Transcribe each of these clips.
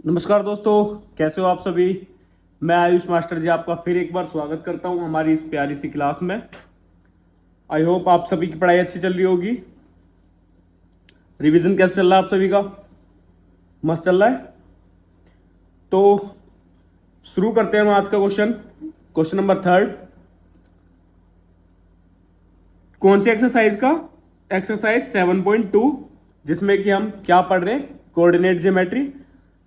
नमस्कार दोस्तों, कैसे हो आप सभी। मैं आयुष मास्टर जी आपका फिर एक बार स्वागत करता हूं हमारी इस प्यारी सी क्लास में। आई होप आप सभी की पढ़ाई अच्छी चल रही होगी। रिवीजन कैसे चल रहा है आप सभी का? मस्त चल रहा है। तो शुरू करते हैं हम आज का क्वेश्चन नंबर थर्ड। कौन सी एक्सरसाइज का? एक्सरसाइज 7.2, जिसमें कि हम क्या पढ़ रहे हैं? कोऑर्डिनेट ज्योमेट्री,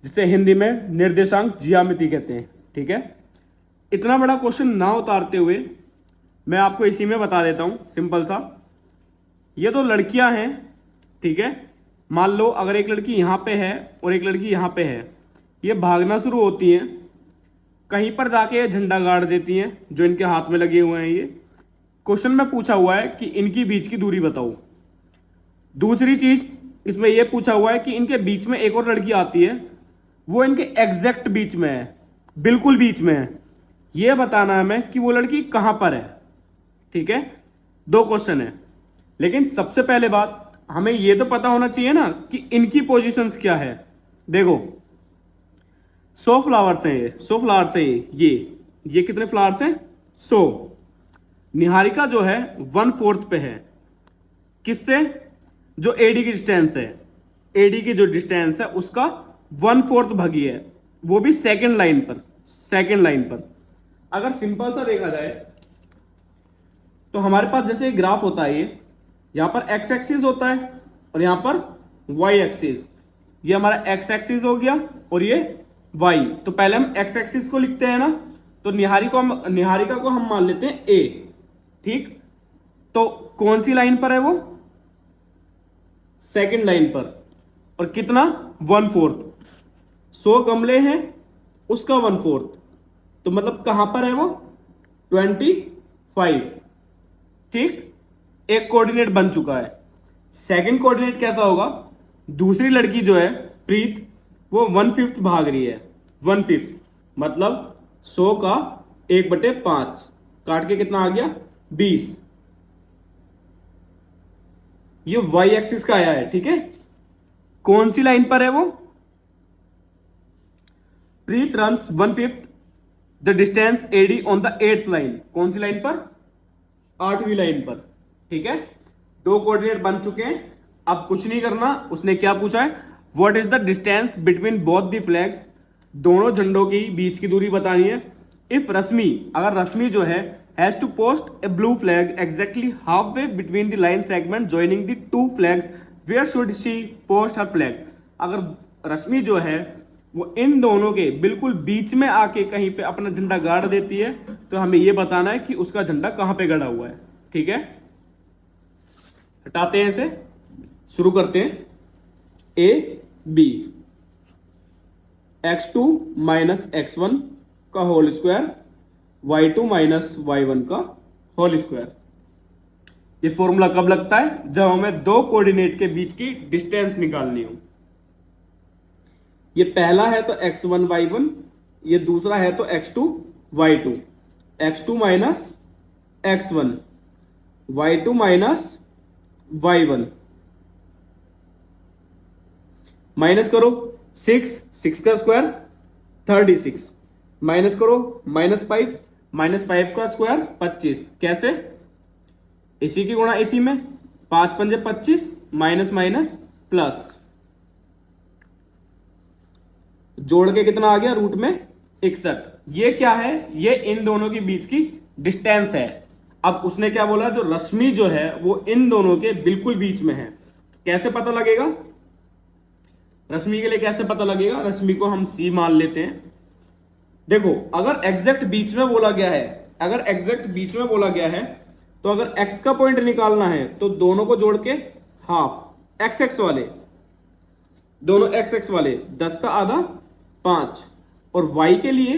जिसे हिंदी में निर्देशांक ज्यामिति कहते हैं। ठीक है, इतना बड़ा क्वेश्चन ना उतारते हुए मैं आपको इसी में बता देता हूं सिंपल सा। ये दो लड़कियां हैं, ठीक है। मान लो अगर एक लड़की यहां पे है और एक लड़की यहां पे है, ये भागना शुरू होती हैं। कहीं पर जाके ये झंडा गाड़ देती हैं जो इनके हाथ में लगे हुए हैं। ये क्वेश्चन में पूछा हुआ है कि इनकी बीच की दूरी बताओ। दूसरी चीज इसमें यह पूछा हुआ है कि इनके बीच में एक और लड़की आती है, वो इनके एग्जैक्ट बीच में है, बिल्कुल बीच में है। यह बताना है हमें कि वो लड़की कहां पर है। ठीक है, दो क्वेश्चन है, लेकिन सबसे पहले बात हमें यह तो पता होना चाहिए ना कि इनकी पोजीशंस क्या है। देखो 100 फ्लावर्स हैं, ये 100 फ्लावर्स हैं। ये कितने फ्लावर्स हैं? 100। निहारिका जो है 1/4 पे है। किससे? जो एडी की डिस्टेंस है, एडी की जो डिस्टेंस है उसका 1/4 भागी है, वो भी सेकंड लाइन पर। सेकंड लाइन पर अगर सिंपल सा देखा जाए तो हमारे पास जैसे ग्राफ होता है, ये यहां पर एक्स एक्सिस होता है और यहां पर वाई एक्सिस। ये हमारा एक्स एक्सिस हो गया और ये वाई। तो पहले हम एक्स एक्सिस को लिखते हैं ना, तो निहारिका को हम मान लेते हैं ए। ठीक, तो कौन सी लाइन पर है वो? सेकंड लाइन पर। और कितना? 1/4। 100 गमले हैं, उसका 1/4, तो मतलब कहां पर है वो? 25। ठीक, एक कोऑर्डिनेट बन चुका है। सेकंड कोऑर्डिनेट कैसा होगा? दूसरी लड़की जो है प्रीत, वो 1/5 भाग रही है। 1/5 मतलब 100 का 1/5 काट के कितना आ गया? 20। ये वाई एक्सिस का आया है। ठीक है, कौन सी लाइन पर है वो? Preet runs 1/5 the distance AD on the 8th line. कौन सी लाइन पर? 8वीं लाइन पर। ठीक है, दो कोऑर्डिनेट बन चुके हैं। अब कुछ नहीं करना। उसने क्या पूछा है? What is the distance between both the flags. दोनों झंडों की बीच की दूरी बतानी है। इफ रश्मि, अगर रश्मि जो है has to post a blue flag exactly half way between the line segment joining the two flags, where should she post her flag. अगर रश्मि जो है वो इन दोनों के बिल्कुल बीच में आके कहीं पे अपना झंडा गाड़ देती है, तो हमें यह बताना है कि उसका झंडा कहां पे गड़ा हुआ है। ठीक है, हटाते हैं इसे, शुरू करते हैं। A B, x2 minus x1 का whole square, y2 minus y1 का होल स्क्वायर। ये फॉर्मूला कब लगता है? जब हमें दो कोऑर्डिनेट के बीच की डिस्टेंस निकालनी हो। ये पहला है तो x1 y1, ये दूसरा है तो x2 y2। x2 minus x1, y2 minus y1। Minus करो, 6 का स्क्वायर 36, माइनस करो -5, -5 का स्क्वायर 25। कैसे? इसी की गुणा इसी में, 5 पंजे 25, माइनस माइनस प्लस, जोड़ के कितना आ गया? रूट में 61। ये क्या है? ये इन दोनों के बीच की डिस्टेंस है। अब उसने क्या बोला? जो रश्मि जो है वो इन दोनों के बिल्कुल बीच में है। कैसे पता लगेगा? रश्मि के लिए कैसे पता लगेगा? रश्मि को हम सी मान लेते हैं। देखो अगर एग्जैक्ट बीच में बोला गया है, अगर एग्जैक्ट बीच में बोला गया है तो अगर x का पॉइंट निकालना है तो दोनों को जोड़ के हाफ, एक्स एक्स वाले, दोनों एक्स एक्स वाले 10 का आधा 5, और y के लिए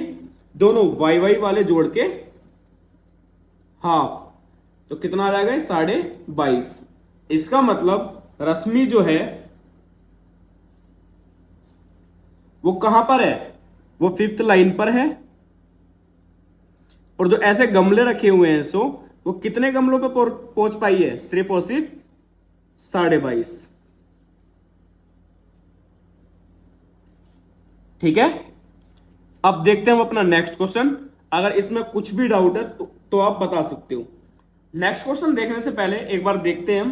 दोनों वाई वाई वाले जोड़ के हाफ, तो कितना आ जाएगा? 22.5। इसका मतलब रश्मि जो है वो कहां पर है? वो 5th लाइन पर है। और जो ऐसे गमले रखे हुए हैं, सो वो कितने गमलों पे पहुंच पाई है? सिर्फ और सिर्फ 22.5। ठीक है। अब देखते हैं हम अपना नेक्स्ट क्वेश्चन। अगर इसमें कुछ भी डाउट है तो आप बता सकते हो। नेक्स्ट क्वेश्चन देखने से पहले एक बार देखते हैं हम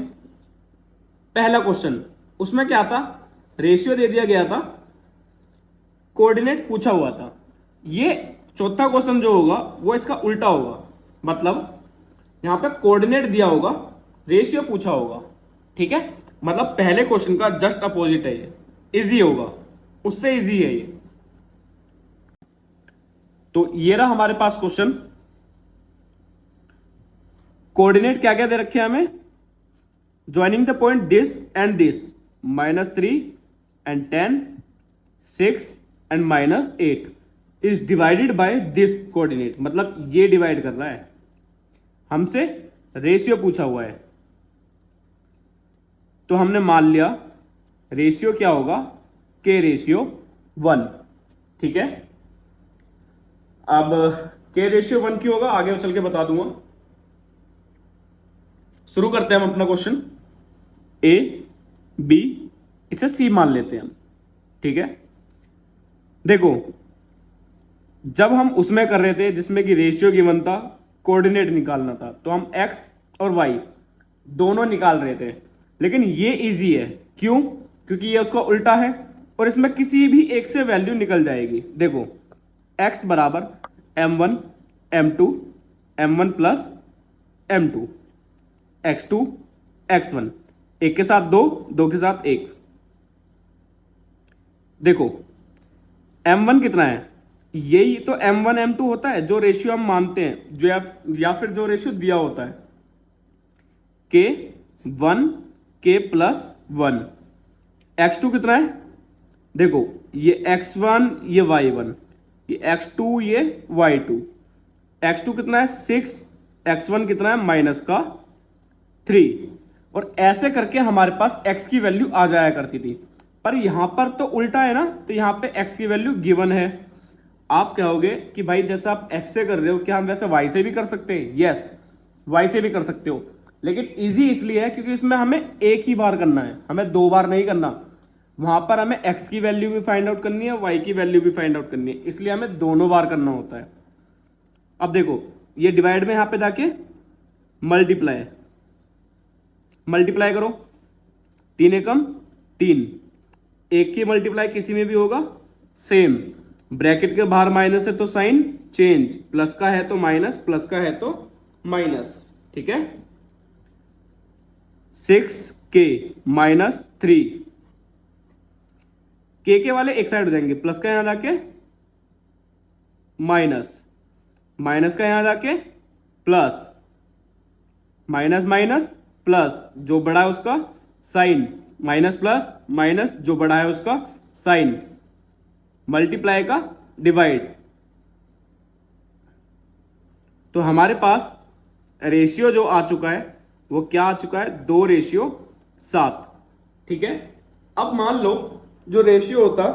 पहला क्वेश्चन। उसमें क्या था, रेशियो दे दिया गया था, कोऑर्डिनेट पूछा हुआ था। ये चौथा क्वेश्चन जो होगा वो इसका उल्टा होगा। मतलब यहां पे कोऑर्डिनेट दिया होगा, रेशियो पूछा होगा। ठीक है, मतलब पहले क्वेश्चन का जस्ट अपोजिट है, ये इजी होगा, उससे इजी है ये। तो ये रहा हमारे पास क्वेश्चन। कोऑर्डिनेट क्या क्या दे रखे हैं हमें, joining the point this and this, -3 and 10, 6 and -8 is divided by this coordinate. मतलब ये डिवाइड कर रहा है, हमसे रेशियो पूछा हुआ है। तो हमने मान लिया रेशियो क्या होगा, के रेशियो 1। ठीक है, अब के रेशियो 1 क्यों होगा आगे चल के बता दूंगा। शुरू करते हैं हम अपना क्वेश्चन। ए बी, इसे सी मान लेते हैं हम। ठीक है, देखो जब हम उसमें कर रहे थे जिसमें कि रेशियो गिवन था, कोऑर्डिनेट निकालना था, तो हम एक्स और वाई दोनों निकाल रहे थे। लेकिन ये इजी है, क्यों, क्योंकि ये उसका उल्टा है और इसमें किसी भी एक से वैल्यू निकल जाएगी। देखो x बराबर m1 m2 m1 plus m2 x2 x1, एक के साथ दो, दो के साथ एक। देखो m1 कितना है, यही तो m1 m2 होता है जो रेशियो हम मानते हैं, जो या फिर जो रेशियो दिया होता है, k 1 k प्लस 1। x2 कितना है, देखो ये x1 ये y1, ये x2 ये y2। x2 कितना है 6, x1 कितना है -3। और ऐसे करके हमारे पास x की वैल्यू आ जाया करती थी। पर यहां पर तो उल्टा है ना, तो यहां पे x की वैल्यू गिवन है। आप कहोगे कि भाई जैसा आप x से कर रहे हो, क्या हम वैसे y से भी कर सकते हैं? यस, y से भी कर सकते हो, लेकिन इजी इसलिए है क्योंकि इसमें हमें एक ही बार करना है, हमें दो बार नहीं करना। वहां पर हमें x की वैल्यू भी फाइंड आउट करनी है, y की वैल्यू भी फाइंड आउट करनी है, इसलिए हमें दोनों बार करना होता है। अब देखो ये डिवाइड में यहां पे जाके मल्टीप्लाई करो, 3 एकम 3, एक की मल्टीप्लाई किसी में भी होगा सेम। ब्रैकेट के बाहर माइनस है तो साइन चेंज, प्लस का है तो माइनस, प्लस का है तो माइनस। ठीक है, 6k -3, के वाले एक साइड हो जाएंगे, प्लस का यहां जाके माइनस, माइनस का यहां जाके प्लस, माइनस माइनस प्लस, जो बड़ा है उसका साइन, माइनस प्लस माइनस, जो बड़ा है उसका साइन, मल्टीप्लाई का डिवाइड। तो हमारे पास रेशियो जो आ चुका है वो क्या आ चुका है, 2:7। ठीक है, अब मान लो जो रेशियो होता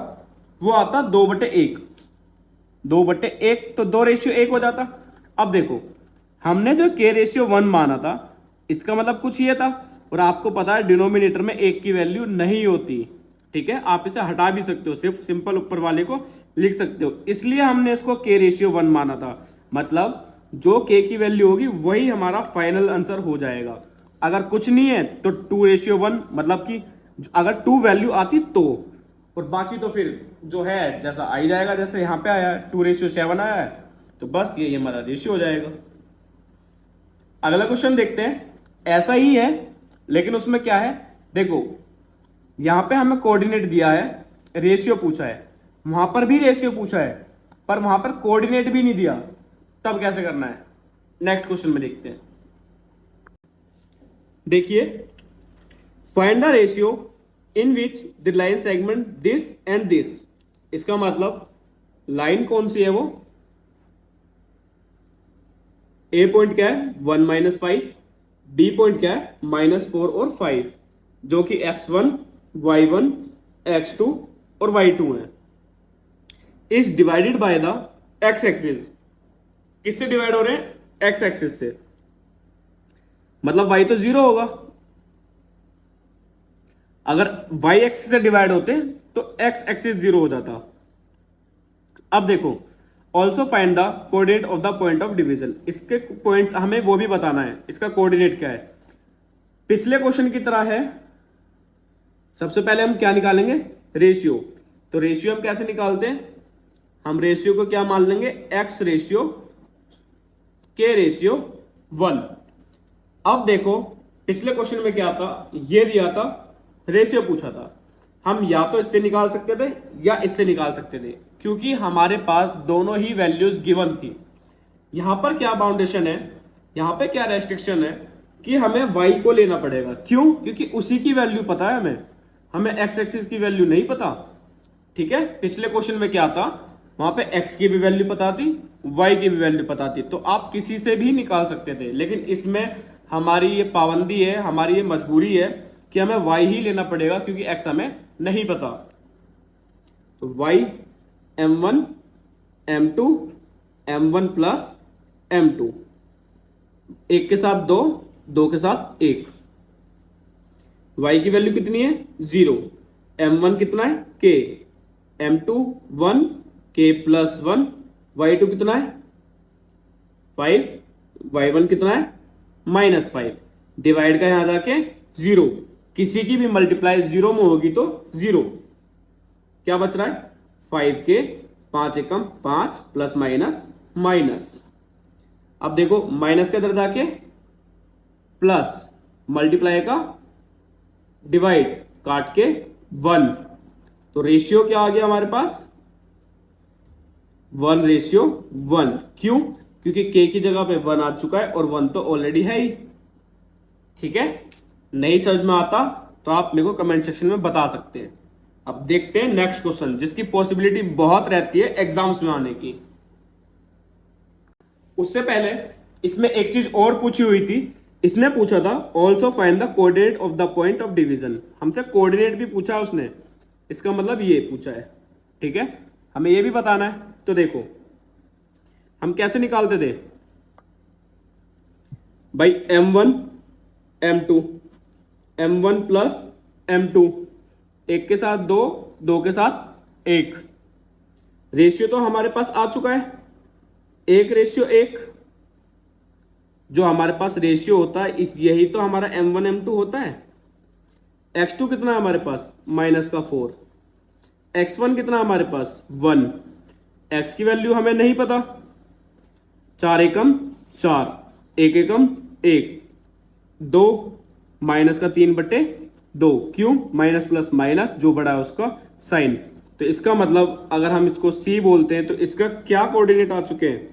वो आता 2/1, 2/1 तो 2:1 हो जाता। अब देखो हमने जो के रेशियो 1 माना था, इसका मतलब कुछ ये था, और आपको पता है डिनोमिनेटर में एक की वैल्यू नहीं होती। ठीक है, आप इसे हटा भी सकते हो, सिर्फ सिंपल ऊपर वाले को लिख सकते हो, इसलिए हमने इसको के रेशियो 1 माना था। मतलब जो के की वैल्यू होगी वही हमारा फाइनल आंसर हो जाएगा। अगर कुछ नहीं है तो 2:1, मतलब कि अगर 2 वैल्यू आती तो, और बाकी तो फिर जो है जैसा आ ही जाएगा, जैसे यहाँ पे आया 2:7 आया है, तो बस ये हमारा रेशियो हो जाएगा। अगला क्वेश्चन देखते हैं, ऐसा ही है लेकिन उसमें क्या है, देखो यहां पे हमें कोऑर्डिनेट दिया है, रेशियो पूछा है, वहां पर भी रेशियो पूछा है, पर वहां पर कोऑर्डिनेट भी नहीं दिया। तब कैसे करना है, नेक्स्ट क्वेश्चन में देखते हैं। देखिए, find the ratio in which the line segment this and this. इसका मतलब लाइन कौन सी है, वो ए पॉइंट क्या है 1 - 5, बी पॉइंट क्या है -4 और 5, जो कि x1 y1 x2 और y2 है, is divided by the x axis. किससे डिवाइड हो रहे हैं, x एक्सिस से, मतलब y तो 0 होगा। अगर y एक्सिस से डिवाइड होते तो x एक्सिस 0 हो जाता, अब देखो, also find the coordinate of the point of division, इसके पॉइंट्स हमें वो भी बताना है, इसका कोऑर्डिनेट क्या है। पिछले क्वेश्चन की तरह है, सबसे पहले हम क्या निकालेंगे, रेशियो। तो रेशियो हम कैसे निकालते हैं, हम रेशियो को क्या मान लेंगे, एक्स रेशियो के रेशियो 1। अब देखो पिछले क्वेश्चन में क्या था, ये दिया था, रेशियो पूछा था, हम या तो इससे निकाल सकते थे या इससे निकाल सकते थे, क्योंकि हमारे पास दोनों ही वैल्यूज गिवन थी। यहां पर क्या बाउंडेशन है, यहां पे क्या रेस्ट्रिक्शन है कि हमें y को लेना पड़ेगा। क्यों, क्योंकि उसी की वैल्यू पता है हमें x एक्सिस की वैल्यू नहीं पता। ठीक है, पिछले क्वेश्चन में क्या था, वहां पे x की भी वैल्यू पता थी, y की भी वैल्यू पता थी, तो आप किसी से भी निकाल सकते थे। लेकिन इसमें हमारी ये पाबंदी है, हमारी ये मजबूरी है कि हमें y ही लेना पड़ेगा, क्योंकि x हमें नहीं पता। तो y m1 m2 m1 plus m2, एक के साथ दो, दो के साथ एक, y की वैल्यू कितनी है 0, m1 कितना है k, m2 1, k plus 1, y2 कितना है 5, y1 कितना है -5, डिवाइड का यहां जाके 0, किसी की भी मल्टीप्लाई 0 में होगी तो 0, क्या बच रहा है 5k, 5 एकम 5 प्लस माइनस माइनस। अब देखो माइनस के इधर जाके प्लस, मल्टीप्लाई का डिवाइड, काट के 1, तो रेशियो क्या आ गया हमारे पास 1:1। क्यों, क्योंकि k की जगह पे 1 आ चुका है और 1 तो ऑलरेडी है ही। ठीक है, नहीं समझ में आता तो आप मेरे को कमेंट सेक्शन में बता सकते हैं। अब देखते हैं नेक्स्ट क्वेश्चन, जिसकी पॉसिबिलिटी बहुत रहती है एग्जाम्स में आने की। उससे पहले इसमें एक चीज और पूछी हुई थी, इसने पूछा था also find the coordinate of the point of division. हमसे कोऑर्डिनेट भी पूछा है उसने, इसका मतलब ये पूछा है। ठीक है, हमें ये भी बताना है। तो देखो हम कैसे निकालते थे भाई, m1 m2, m1 plus m2, एक के साथ दो, दो के साथ एक, रेशियो तो हमारे पास आ चुका है 1:1। जो हमारे पास रेशियो होता है इस, यही तो हमारा m1 m2 होता है। x2 कितना है हमारे पास -4, x1 कितना है हमारे पास 1, x की वैल्यू हमें नहीं पता, 4 एकम 4, 1 एकम 1, 2 माइनस का 3/2, क्यों, माइनस प्लस माइनस जो बड़ा है उसका साइन। तो इसका मतलब अगर हम इसको c बोलते हैं तो इसका क्या कोऑर्डिनेट आ चुके हैं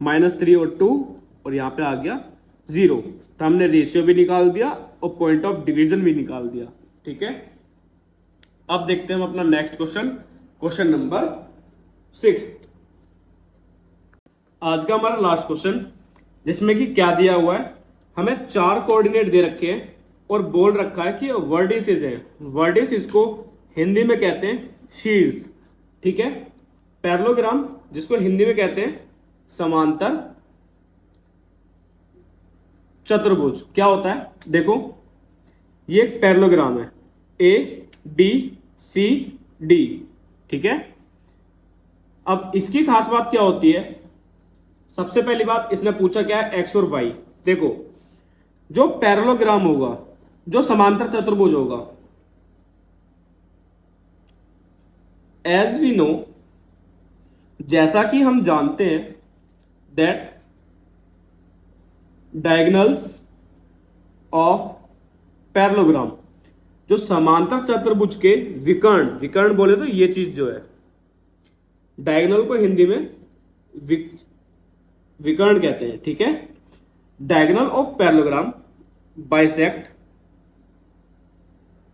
-3 और 2, और यहां पे आ गया 0। तो हमने रेशियो भी निकाल दिया और पॉइंट ऑफ डिवीजन भी निकाल दिया। ठीक है, अब देखते हैं हम अपना नेक्स्ट क्वेश्चन, क्वेश्चन नंबर 6, आज का हमारा लास्ट क्वेश्चन, जिसमें कि क्या दिया हुआ है, हमें 4 कोऑर्डिनेट दे रखे हैं और बोल रखा है कि वर्टिसेस है। वर्टिस को हिंदी में कहते हैं शीर्ष। ठीक है, पैरेललोग्राम जिसको हिंदी में कहते हैं समांतर चतुर्भुज, क्या होता है देखो, ये एक पैरेललोग्राम है ABCD। ठीक है, अब इसकी खास बात क्या होती है, सबसे पहली बात इसने पूछा क्या है, x और y। देखो जो पैरेललोग्राम होगा, जो समांतर चतुर्भुज होगा, एज वी नो, जैसा कि हम जानते हैं, दैट डायगोनल्स ऑफ पैरेललोग्राम, जो समांतर चतुर्भुज के विकर्ण, विकर्ण बोले तो ये चीज जो है, डायगोनल को हिंदी में विकर्ण कहते हैं। ठीक है, diagonal of parallelogram bisect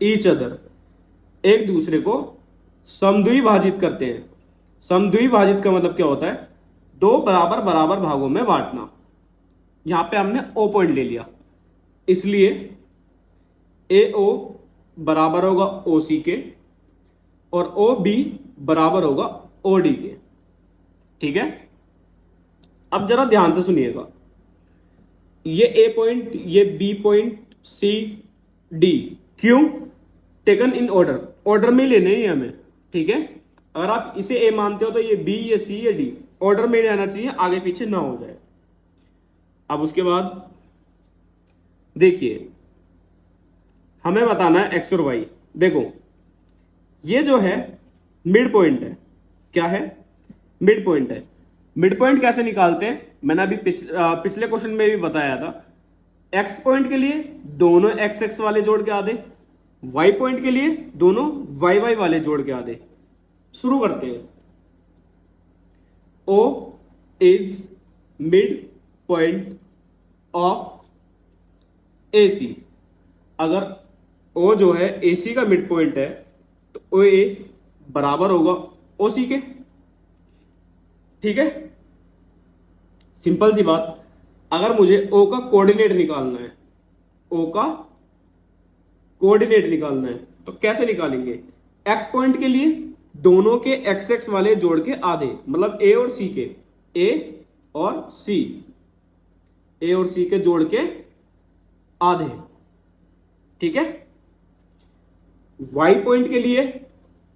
each other, एक दूसरे को समद्विभाजित करते हैं। समद्विभाजित का मतलब क्या होता है, दो बराबर बराबर भागों में बांटना। यहां पे हमने O पॉइंट ले लिया, इसलिए AO बराबर होगा OC के और OB बराबर होगा OD के। ठीक है, अब जरा ध्यान से सुनिएगा, ये A पॉइंट, ये B पॉइंट, C D, क्यों टेकन इन ऑर्डर, ऑर्डर में लेने ही हमें। ठीक है, अगर आप इसे ए मानते हो तो ये बी, ये सी, ये डी, ऑर्डर में रहना चाहिए, आगे पीछे ना हो जाए। अब उसके बाद देखिए हमें बताना है एक्स और वाई। देखो ये जो है मिड पॉइंट है, क्या है, मिड पॉइंट है। मिड पॉइंट कैसे निकालते हैं, मैंने अभी पिछले क्वेश्चन में भी बताया था। एक्स पॉइंट के लिए दोनों एक्स एक्स वाले जोड़ के आधे, वाई पॉइंट के लिए दोनों वाई वाई वाले जोड़ के आधे। शुरू करते हैं। O is mid point of A C. अगर ओ जो है ए सी का मिड पॉइंट है तो ओ ए बराबर होगा ओ सी के। ठीक है, सिंपल सी बात। अगर मुझे ओ का कोऑर्डिनेट निकालना है, ओ का कोऑर्डिनेट निकालना है तो कैसे निकालेंगे? एक्स पॉइंट के लिए दोनों के एक्स एक्स वाले जोड़ के आधे, मतलब ए और सी के, ए और सी, ए और सी के जोड़ के आधे। ठीक है, वाई पॉइंट के लिए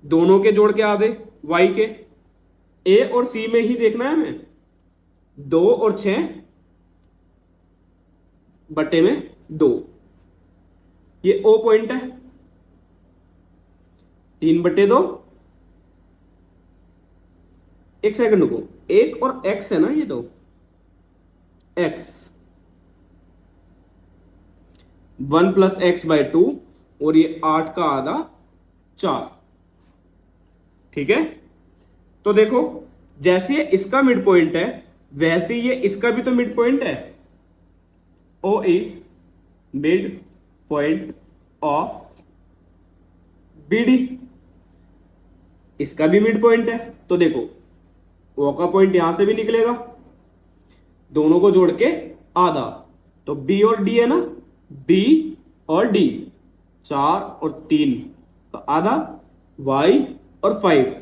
दोनों के जोड़ के आधे, वाई के, ए और सी में ही देखना है हमें, 2 और 6 बटे में 2। ये ओ पॉइंट है, 3 बटे 2। एक सेकंड को, एक और एक्स है ना, ये तो एक्स, 1 प्लस एक्स बाय 2, और ये 8 का आधा 4। ठीक है, तो देखो जैसे ये इसका मिड पॉइंट है वैसे ये इसका भी तो मिड पॉइंट है। O is mid point of B D, इसका भी मिड पॉइंट है। तो देखो ओ का पॉइंट यहां से भी निकलेगा, दोनों को जोड़ के आधा, तो बी और डी है ना, बी और डी, 4 और 3 का आधा, वाई और 5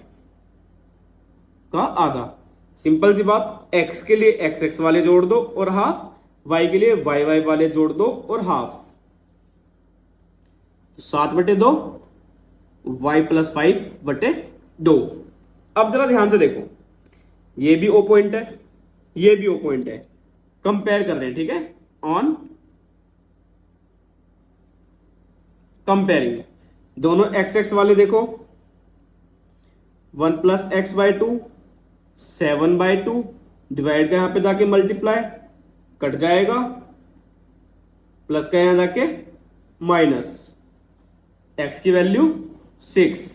का आधा। सिंपल सी बात, एक्स के लिए एक्स एक्स वाले जोड़ दो और हाफ, वाई के लिए वाई वाई वाले जोड़ दो और हाफ। तो 7 बटे 2, वाई प्लस 5 बटे 2। अब जरा ध्यान से देखो, ये भी ओ पॉइंट है, ये भी ओ पॉइंट है, कंपेयर कर रहे हैं। ठीक है, ऑन कंपेयरिंग, दोनों एक्स एक्स वाले देखो, 1 plus x by 2, 7 by 2, divide का यहां पे जाके मल्टीप्लाई, कट जाएगा, प्लस का यहां जाके माइनस, एक्स की वैल्यू 6।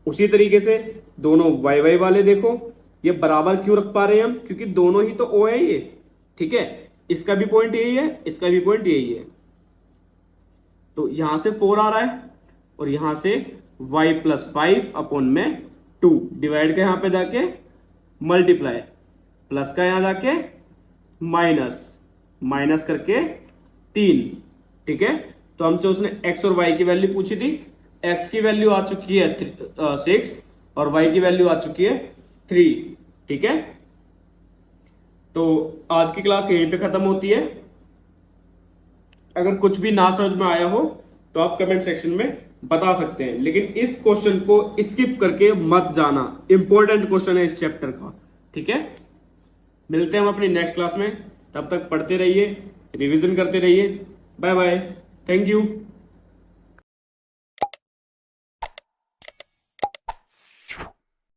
उसी तरीके से दोनों वाई वाई वाले देखो, ये बराबर क्यों रख पा रहे हैं हम, क्योंकि दोनों ही तो ओ है ये। ठीक है, इसका भी पॉइंट यही है, इसका भी पॉइंट यही है, तो यहां से 4 आ रहा है और यहां से y प्लस 5 अपॉन में 2, डिवाइड का यहां पे जाके मल्टीप्लाई, प्लस का यहां जाके माइनस, माइनस करके 3। ठीक है, तो हमसे उसने x और y की वैल्यू पूछी थी, x की वैल्यू आ चुकी है 6 और y की वैल्यू आ चुकी है 3। ठीक है, तो आज की क्लास यहीं पे खत्म होती है। अगर कुछ भी ना समझ में आया हो तो आप कमेंट सेक्शन में बता सकते हैं, लेकिन इस क्वेश्चन को स्किप करके मत जाना, इंपॉर्टेंट क्वेश्चन है इस चैप्टर का। ठीक है, मिलते हैं हम अपनी नेक्स्ट क्लास में, तब तक पढ़ते रहिए, रिवीजन करते रहिए। Bye bye, thank you.